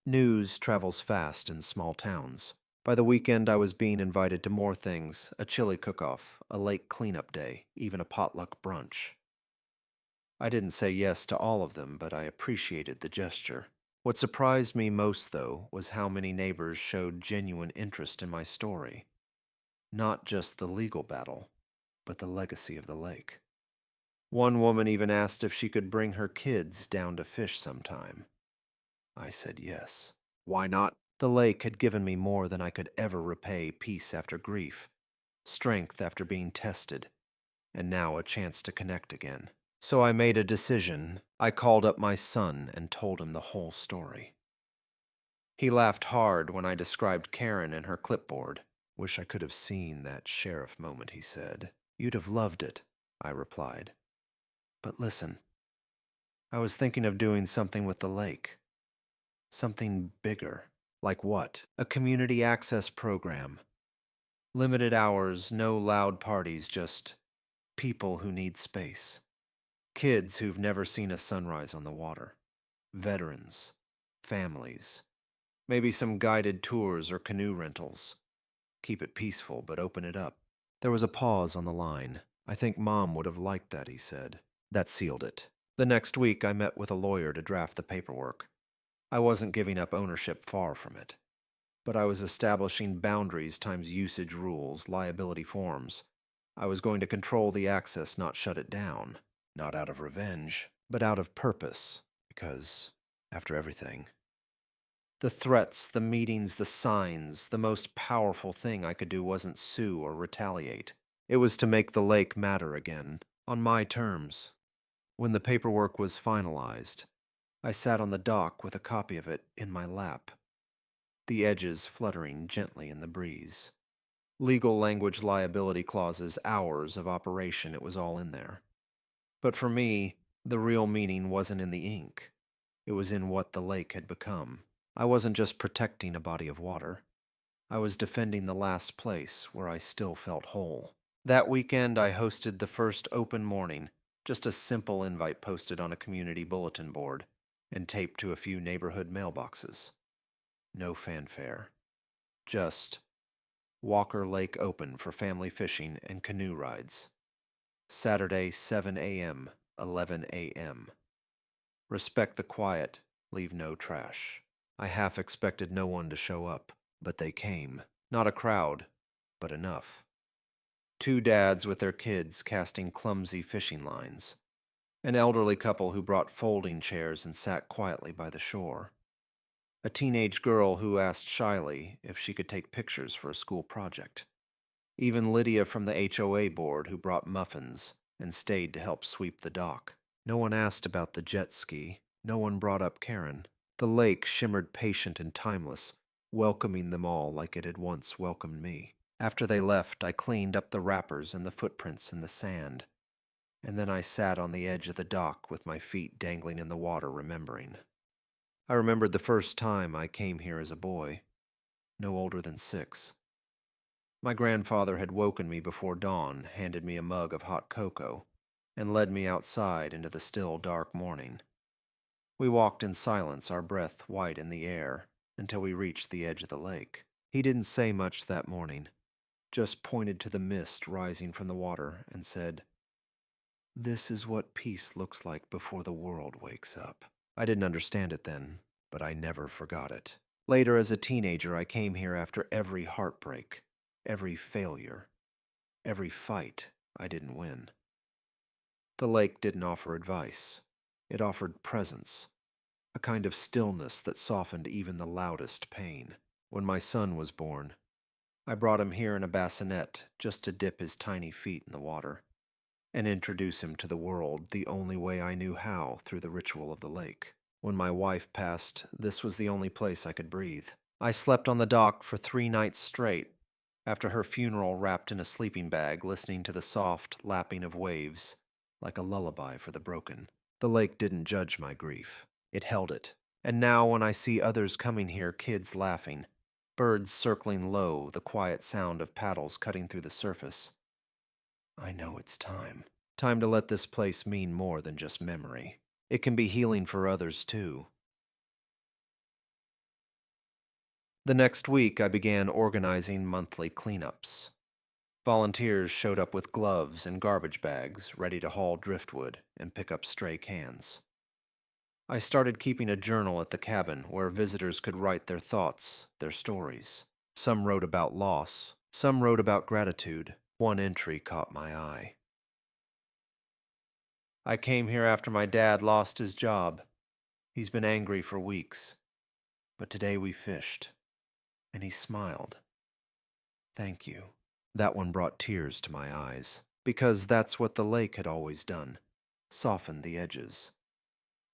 News travels fast in small towns. By the weekend, I was being invited to more things: a chili cook-off, a lake cleanup day, even a potluck brunch. I didn't say yes to all of them, but I appreciated the gesture. What surprised me most, though, was how many neighbors showed genuine interest in my story. Not just the legal battle, but the legacy of the lake. One woman even asked if she could bring her kids down to fish sometime. I said yes. Why not? The lake had given me more than I could ever repay: peace after grief, strength after being tested, and now a chance to connect again. So I made a decision. I called up my son and told him the whole story. He laughed hard when I described Karen and her clipboard. "Wish I could have seen that sheriff moment," he said. "You'd have loved it," I replied. "But listen, I was thinking of doing something with the lake. Something bigger." "Like what?" "A community access program. Limited hours, no loud parties, just people who need space. Kids who've never seen a sunrise on the water. Veterans. Families. Maybe some guided tours or canoe rentals. Keep it peaceful, but open it up." There was a pause on the line. "I think Mom would have liked that," he said. That sealed it. The next week, I met with a lawyer to draft the paperwork. I wasn't giving up ownership, far from it. But I was establishing boundaries times usage rules, liability forms. I was going to control the access, not shut it down. Not out of revenge, but out of purpose. Because, after everything, the threats, the meetings, the signs, the most powerful thing I could do wasn't sue or retaliate. It was to make the lake matter again, on my terms. When the paperwork was finalized, I sat on the dock with a copy of it in my lap, the edges fluttering gently in the breeze. Legal language, liability clauses, hours of operation, it was all in there. But for me, the real meaning wasn't in the ink. It was in what the lake had become. I wasn't just protecting a body of water. I was defending the last place where I still felt whole. That weekend, I hosted the first open morning, just a simple invite posted on a community bulletin board and taped to a few neighborhood mailboxes. No fanfare. Just Walker Lake open for family fishing and canoe rides. Saturday, 7 a.m., 11 a.m. Respect the quiet, leave no trash. I half expected no one to show up, but they came. Not a crowd, but enough. Two dads with their kids casting clumsy fishing lines. An elderly couple who brought folding chairs and sat quietly by the shore. A teenage girl who asked shyly if she could take pictures for a school project. Even Lydia from the HOA board who brought muffins and stayed to help sweep the dock. No one asked about the jet ski. No one brought up Karen. The lake shimmered patient and timeless, welcoming them all like it had once welcomed me. After they left, I cleaned up the wrappers and the footprints in the sand, and then I sat on the edge of the dock with my feet dangling in the water, remembering. I remembered the first time I came here as a boy, no older than 6. My grandfather had woken me before dawn, handed me a mug of hot cocoa, and led me outside into the still, dark morning. We walked in silence, our breath white in the air, until we reached the edge of the lake. He didn't say much that morning, just pointed to the mist rising from the water and said, "This is what peace looks like before the world wakes up." I didn't understand it then, but I never forgot it. Later, as a teenager, I came here after every heartbreak, every failure, every fight I didn't win. The lake didn't offer advice. It offered presence, a kind of stillness that softened even the loudest pain. When my son was born, I brought him here in a bassinet just to dip his tiny feet in the water and introduce him to the world the only way I knew how, through the ritual of the lake. When my wife passed, this was the only place I could breathe. I slept on the dock for 3 nights straight, after her funeral, wrapped in a sleeping bag, listening to the soft lapping of waves like a lullaby for the broken. The lake didn't judge my grief. It held it. And now when I see others coming here, kids laughing, birds circling low, the quiet sound of paddles cutting through the surface, I know it's time. Time to let this place mean more than just memory. It can be healing for others, too. The next week, I began organizing monthly cleanups. Volunteers showed up with gloves and garbage bags, ready to haul driftwood and pick up stray cans. I started keeping a journal at the cabin where visitors could write their thoughts, their stories. Some wrote about loss, some wrote about gratitude. One entry caught my eye. I came here after my dad lost his job. He's been angry for weeks. But today we fished, and he smiled. Thank you. That one brought tears to my eyes, because that's what the lake had always done. Softened the edges.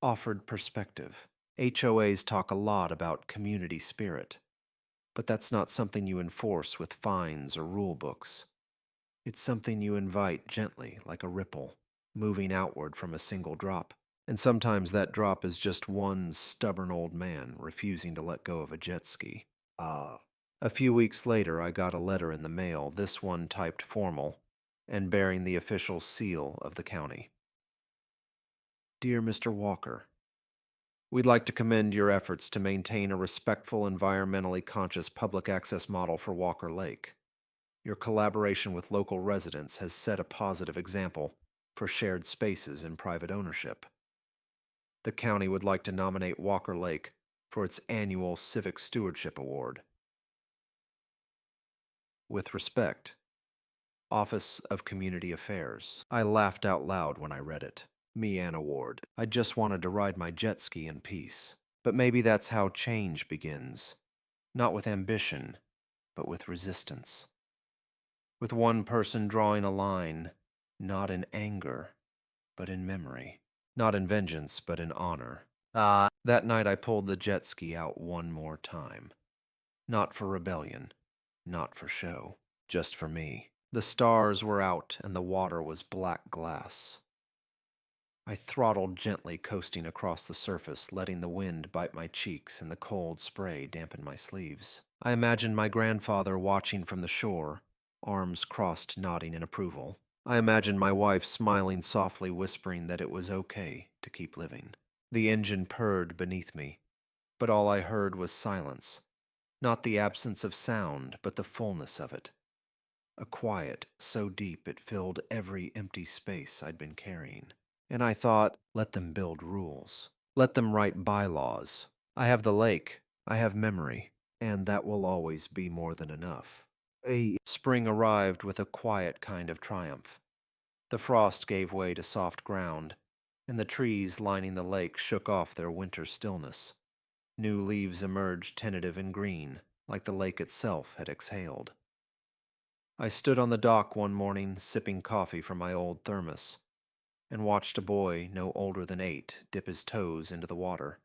Offered perspective. HOAs talk a lot about community spirit, but that's not something you enforce with fines or rule books. It's something you invite gently, like a ripple, moving outward from a single drop. And sometimes that drop is just one stubborn old man refusing to let go of a jet ski. A few weeks later, I got a letter in the mail, this one typed formal, and bearing the official seal of the county. Dear Mr. Walker, we'd like to commend your efforts to maintain a respectful, environmentally conscious public access model for Walker Lake. Your collaboration with local residents has set a positive example for shared spaces and private ownership. The county would like to nominate Walker Lake for its annual Civic Stewardship Award. With respect, Office of Community Affairs. I laughed out loud when I read it. Me an award. I just wanted to ride my jet ski in peace. But maybe that's how change begins. Not with ambition, but with resistance. With one person drawing a line, not in anger, but in memory. Not in vengeance, but in honor. That night I pulled the jet ski out one more time. Not for rebellion, not for show, just for me. The stars were out and the water was black glass. I throttled gently, coasting across the surface, letting the wind bite my cheeks and the cold spray dampen my sleeves. I imagined my grandfather watching from the shore, arms crossed, nodding in approval. I imagined my wife smiling softly, whispering that it was okay to keep living. The engine purred beneath me, but all I heard was silence. Not the absence of sound, but the fullness of it. A quiet so deep it filled every empty space I'd been carrying. And I thought, let them build rules. Let them write bylaws. I have the lake, I have memory, and that will always be more than enough. Spring arrived with a quiet kind of triumph. The frost gave way to soft ground, and the trees lining the lake shook off their winter stillness. New leaves emerged tentative and green, like the lake itself had exhaled. I stood on the dock one morning, sipping coffee from my old thermos, and watched a boy no older than 8 dip his toes into the water,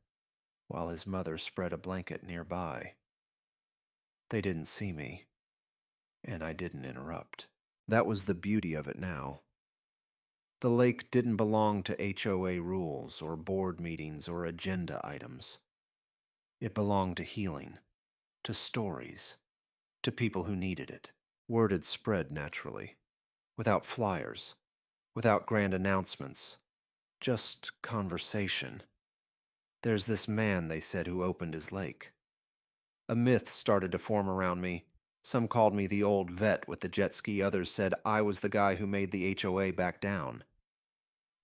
while his mother spread a blanket nearby. They didn't see me, and I didn't interrupt. That was the beauty of it now. The lake didn't belong to HOA rules or board meetings or agenda items. It belonged to healing, to stories, to people who needed it. Word had spread naturally, without flyers, without grand announcements, just conversation. There's this man, they said, who opened his lake. A myth started to form around me. Some called me the old vet with the jet ski, others said I was the guy who made the HOA back down.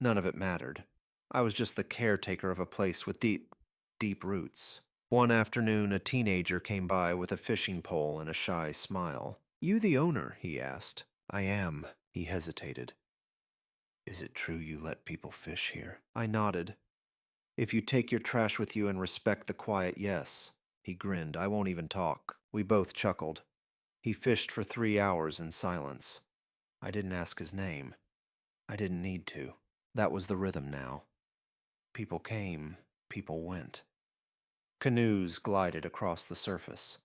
None of it mattered. I was just the caretaker of a place with deep roots. One afternoon, a teenager came by with a fishing pole and a shy smile. "You the owner?" he asked. "I am." He hesitated. "Is it true you let people fish here?" I nodded. "If you take your trash with you and respect the quiet, yes." He grinned. "I won't even talk." We both chuckled. He fished for 3 hours in silence. I didn't ask his name. I didn't need to. That was the rhythm now. People came, people went. Canoes glided across the surface.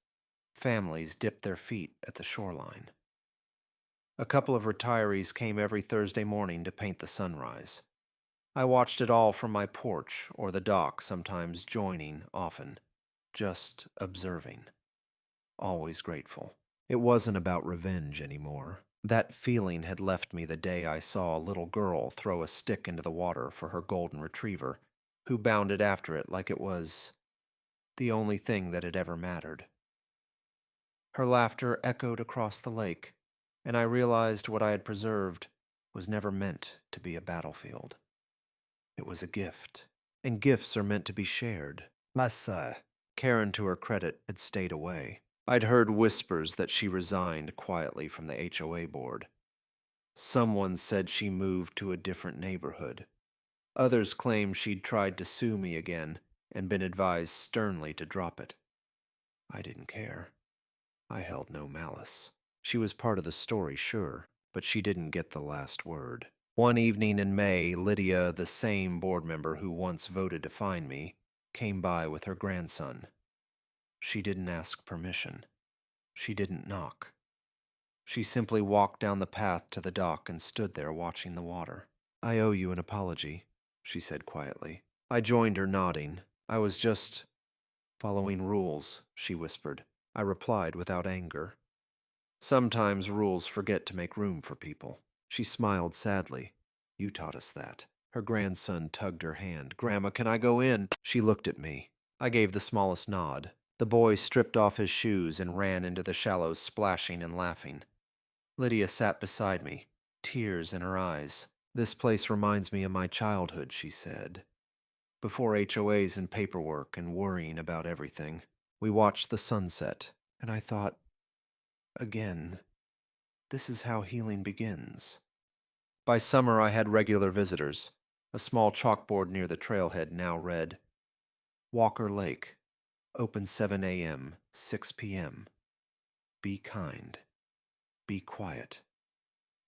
Families dipped their feet at the shoreline. A couple of retirees came every Thursday morning to paint the sunrise. I watched it all from my porch or the dock, sometimes joining, often just observing. Always grateful. It wasn't about revenge anymore. That feeling had left me the day I saw a little girl throw a stick into the water for her golden retriever, who bounded after it like it was the only thing that had ever mattered. Her laughter echoed across the lake, and I realized what I had preserved was never meant to be a battlefield. It was a gift, and gifts are meant to be shared. Karen, to her credit, had stayed away. I'd heard whispers that she resigned quietly from the HOA board. Someone said she moved to a different neighborhood. Others claimed she'd tried to sue me again and been advised sternly to drop it. I didn't care. I held no malice. She was part of the story, sure, but she didn't get the last word. One evening in May, Lydia, the same board member who once voted to fine me, came by with her grandson. She didn't ask permission. She didn't knock. She simply walked down the path to the dock and stood there watching the water. "I owe you an apology," she said quietly. I joined her, nodding. "I was just following rules," she whispered. I replied without anger. "Sometimes rules forget to make room for people." She smiled sadly. "You taught us that." Her grandson tugged her hand. "Grandma, can I go in?" She looked at me. I gave the smallest nod. The boy stripped off his shoes and ran into the shallows, splashing and laughing. Lydia sat beside me, tears in her eyes. "This place reminds me of my childhood," she said. "Before HOAs and paperwork and worrying about everything." We watched the sunset, and I thought, again, this is how healing begins. By summer, I had regular visitors. A small chalkboard near the trailhead now read, "Walker Lake, open 7 a.m., 6 p.m. Be kind. Be quiet.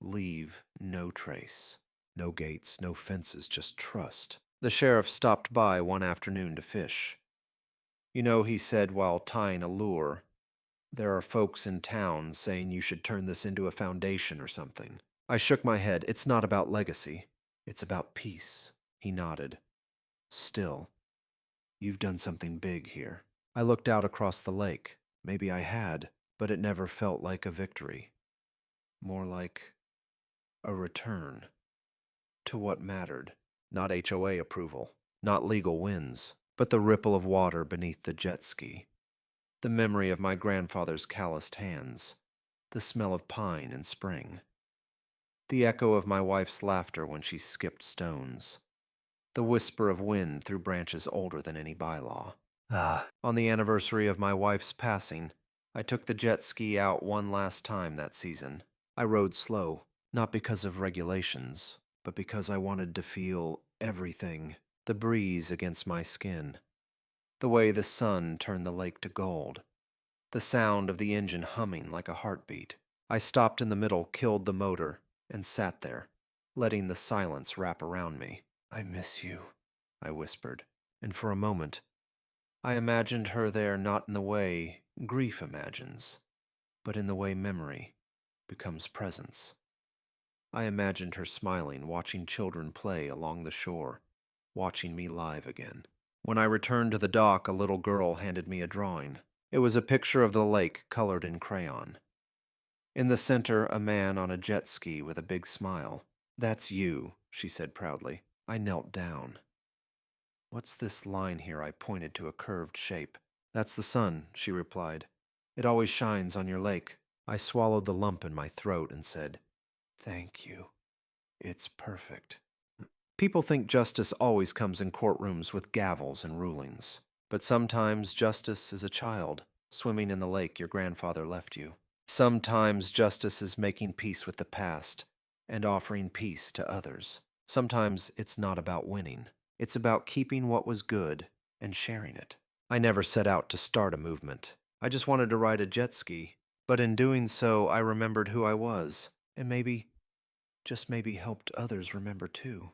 Leave no trace." No gates, no fences, just trust. The sheriff stopped by one afternoon to fish. "You know," he said while tying a lure, "there are folks in town saying you should turn this into a foundation or something." I shook my head. "It's not about legacy. It's about peace." He nodded. "Still, you've done something big here." I looked out across the lake. Maybe I had, but it never felt like a victory. More like a return to what mattered. Not HOA approval, not legal wins, but the ripple of water beneath the jet ski. The memory of my grandfather's calloused hands. The smell of pine in spring. The echo of my wife's laughter when she skipped stones. The whisper of wind through branches older than any bylaw. On the anniversary of my wife's passing, I took the jet ski out one last time that season. I rode slow, not because of regulations, but because I wanted to feel everything. The breeze against my skin. The way the sun turned the lake to gold. The sound of the engine humming like a heartbeat. I stopped in the middle, killed the motor, and sat there, letting the silence wrap around me. "I miss you," I whispered, and for a moment, I imagined her there not in the way grief imagines, but in the way memory becomes presence. I imagined her smiling, watching children play along the shore, watching me live again. When I returned to the dock, a little girl handed me a drawing. It was a picture of the lake colored in crayon. In the center, a man on a jet ski with a big smile. "That's you," she said proudly. I knelt down. "What's this line here?" I pointed to a curved shape. "That's the sun," she replied. "It always shines on your lake." I swallowed the lump in my throat and said, "Thank you. It's perfect." People think justice always comes in courtrooms with gavels and rulings. But sometimes justice is a child swimming in the lake your grandfather left you. Sometimes justice is making peace with the past and offering peace to others. Sometimes it's not about winning, it's about keeping what was good and sharing it. I never set out to start a movement. I just wanted to ride a jet ski. But in doing so, I remembered who I was, and maybe, just maybe, helped others remember too.